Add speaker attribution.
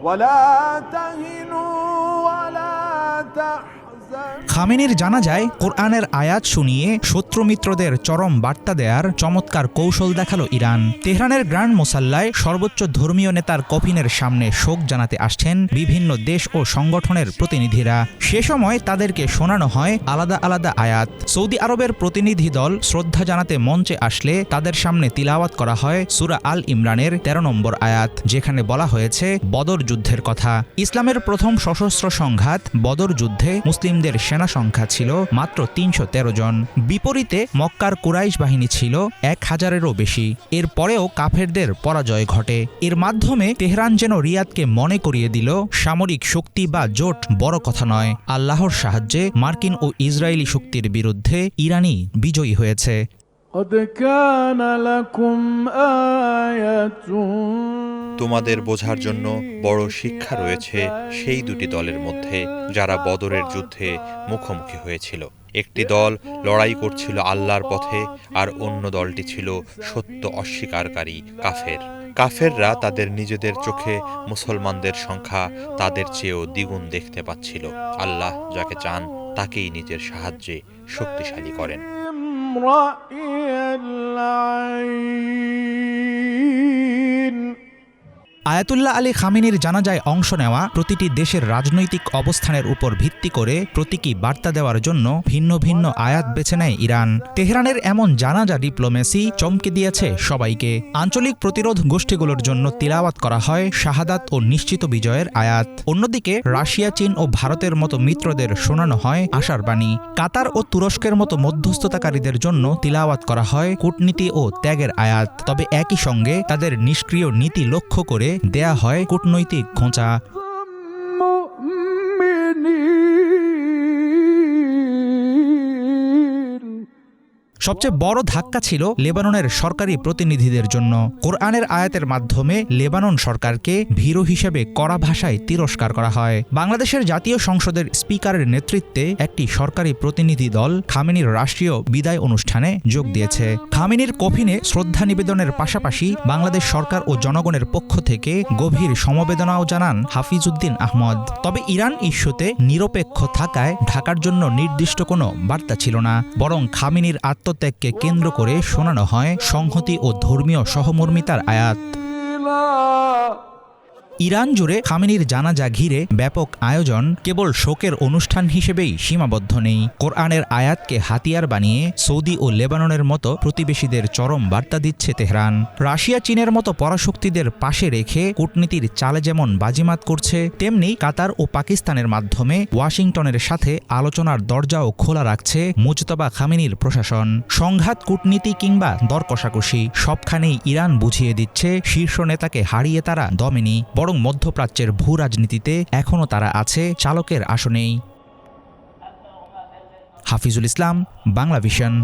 Speaker 1: ولا تهنوا ولا تحزنوا।
Speaker 2: খামেনির জানাজায় কোরআনের আয়াত শুনিয়ে শত্রু মিত্রদের চরম বার্তা দেয়ার চমৎকার কৌশল দেখালো ইরান। তেহরানের গ্র্যান্ড মোসাল্লায় সর্বোচ্চ ধর্মীয় নেতার কফিনের সামনে শোক জানাতে আসছেন বিভিন্ন দেশ ও সংগঠনের প্রতিনিধিরা। সে সময় তাদেরকে শোনানো হয় আলাদা আলাদা আয়াত। সৌদি আরবের প্রতিনিধি দল শ্রদ্ধা জানাতে মঞ্চে আসলে তাদের সামনে তিলাওয়াত করা হয় সূরা আল ইমরানের ১৩ নম্বর আয়াত, যেখানে বলা হয়েছে বদর যুদ্ধের কথা। ইসলামের প্রথম সশস্ত্র সংঘাত বদর যুদ্ধে মুসলিমদের সেনা সংখ্যা ছিল মাত্র ৩১৩ জন। বিপরীতে মক্কার কুরাইশ বাহিনী ছিল ১,০০০-এরও বেশি। এরপরেও কাফেরদের পরাজয় ঘটে। এর মাধ্যমে তেহরান যেন রিয়াদকে মনে করিয়ে দিল সামরিক শক্তি বা জোট বড় কথা নয়। আল্লাহর সাহায্যে মার্কিন ও ইসরায়েলি শক্তির বিরুদ্ধে ইরানই বিজয়ী হয়েছে।
Speaker 3: তোমাদের বোঝার জন্য বড় শিক্ষা রয়েছে সেই দুটি দলের মধ্যে যারা বদরের যুদ্ধে মুখোমুখি হয়েছিল। একটি দল লড়াই করছিল আল্লাহর পথে, আর অন্য দলটি ছিল সত্য অস্বীকারী কাফেররা তাদের নিজেদের চোখে মুসলমানদের সংখ্যা তাদের চেয়েও দ্বিগুণ দেখতে পাচ্ছিল। আল্লাহ যাকে চান তাকেই নিজের সাহায্যে শক্তিশালী করেন।
Speaker 2: আয়াতুল্লাহ আলী খামেনির জানাজায় অংশ নেওয়া প্রতিটি দেশের রাজনৈতিক অবস্থানের উপর ভিত্তি করে প্রতীকী বার্তা দেওয়ার জন্য ভিন্ন ভিন্ন আয়াত বেছে নেয় ইরান। তেহরানের এমন জানাজা ডিপ্লোমেসি চমকে দিয়েছে সবাইকে। আঞ্চলিক প্রতিরোধ গোষ্ঠীগুলোর জন্য তিলাওয়াত করা হয় শাহাদাত ও নিশ্চিত বিজয়ের আয়াত। অন্যদিকে রাশিয়া, চীন ও ভারতের মতো মিত্রদের শোনানো হয় আশার বাণী। কাতার ও তুরস্কের মতো মধ্যস্থতাকারীদের জন্য তিলাওয়াত করা হয় কূটনীতি ও ত্যাগের আয়াত। তবে একই সঙ্গে তাদের নিষ্ক্রিয় নীতি লক্ষ্য করে দেয়া হয় কূটনৈতিক খোঁচা। সবচেয়ে বড় ধাক্কা ছিল লেবাননের সরকারি প্রতিনিধিদের জন্য। কোরআনের আয়াতের মাধ্যমে লেবানন সরকারকে ভীরু হিসেবে কড়া ভাষায় তিরস্কার করা হয়। বাংলাদেশের জাতীয় সংসদের স্পিকারের নেতৃত্বে একটি সরকারি প্রতিনিধি দল খামেনির রাষ্ট্রীয় বিদায় অনুষ্ঠানে যোগ দিয়েছে। খামেনির কফিনে শ্রদ্ধা নিবেদনের পাশাপাশি বাংলাদেশ সরকার ও জনগণের পক্ষ থেকে গভীর সমবেদনাও জানান হাফিজউদ্দিন আহমদ। তবে ইরান ইস্যুতে নিরপেক্ষ থাকায় ঢাকার জন্য নির্দিষ্ট কোনো বার্তা ছিল না, বরং খামেনির আত্মত্যাগকে কেন্দ্র করে শোনানো হয় সংহতি ও ধর্মীয় সহমর্মিতার আয়াত। ইরান জুড়ে খামেনির জানাজা ঘিরে ব্যাপক আয়োজন কেবল শোকের অনুষ্ঠান হিসেবেই সীমাবদ্ধ নেই। কোরআনের আয়াতকে হাতিয়ার বানিয়ে সৌদি ও লেবাননের মতো প্রতিবেশীদের চরম বার্তা দিচ্ছে তেহরান। রাশিয়া, চীনের মতো পরাশক্তিদের পাশে রেখে কূটনীতির চালে যেমন বাজিমাত করছে, তেমনি কাতার ও পাকিস্তানের মাধ্যমে ওয়াশিংটনের সাথে আলোচনার দরজাও খোলা রাখছে মুজতবা খামেনির প্রশাসন। সংঘাত, কূটনীতি কিংবা দর কষাকষি সবখানেই ইরান বুঝিয়ে দিচ্ছে শীর্ষ নেতাকে হারিয়ে তারা দমেনি, বরং মধ্যপ্রাচ্যের ভূ রাজনীতিতে এখনও তারা আছে চালকের আসনেই। হাফিজুল ইসলাম, বাংলা ভিশন।